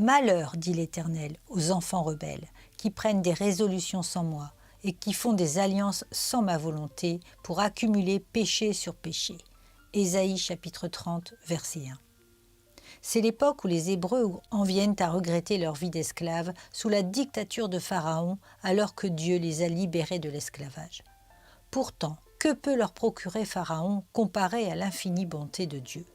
Malheur, dit l'Éternel, aux enfants rebelles, qui prennent des résolutions sans moi et qui font des alliances sans ma volonté pour accumuler péché sur péché. Ésaïe chapitre 30, verset 1. C'est l'époque où les Hébreux en viennent à regretter leur vie d'esclaves sous la dictature de Pharaon alors que Dieu les a libérés de l'esclavage. Pourtant, que peut leur procurer Pharaon comparé à l'infinie bonté de Dieu ?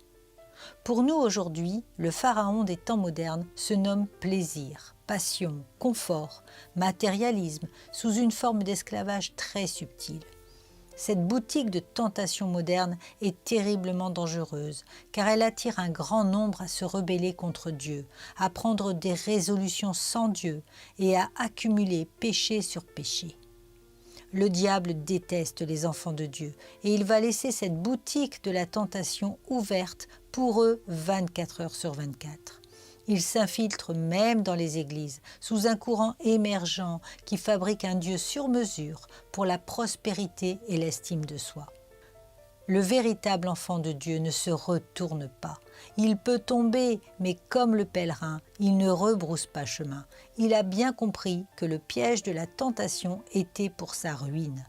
Pour nous aujourd'hui, le Pharaon des temps modernes se nomme plaisir, passion, confort, matérialisme, sous une forme d'esclavage très subtile. Cette boutique de tentation moderne est terriblement dangereuse, car elle attire un grand nombre à se rebeller contre Dieu, à prendre des résolutions sans Dieu et à accumuler péché sur péché. Le diable déteste les enfants de Dieu et il va laisser cette boutique de la tentation ouverte pour eux 24 heures sur 24. Il s'infiltre même dans les églises, sous un courant émergent qui fabrique un Dieu sur mesure pour la prospérité et l'estime de soi. Le véritable enfant de Dieu ne se retourne pas. Il peut tomber, mais comme le pèlerin, il ne rebrousse pas chemin. Il a bien compris que le piège de la tentation était pour sa ruine.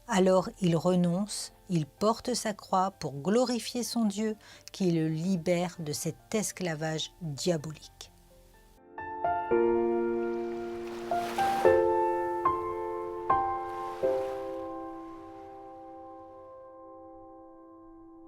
Alors il renonce, il porte sa croix pour glorifier son Dieu qui le libère de cet esclavage diabolique.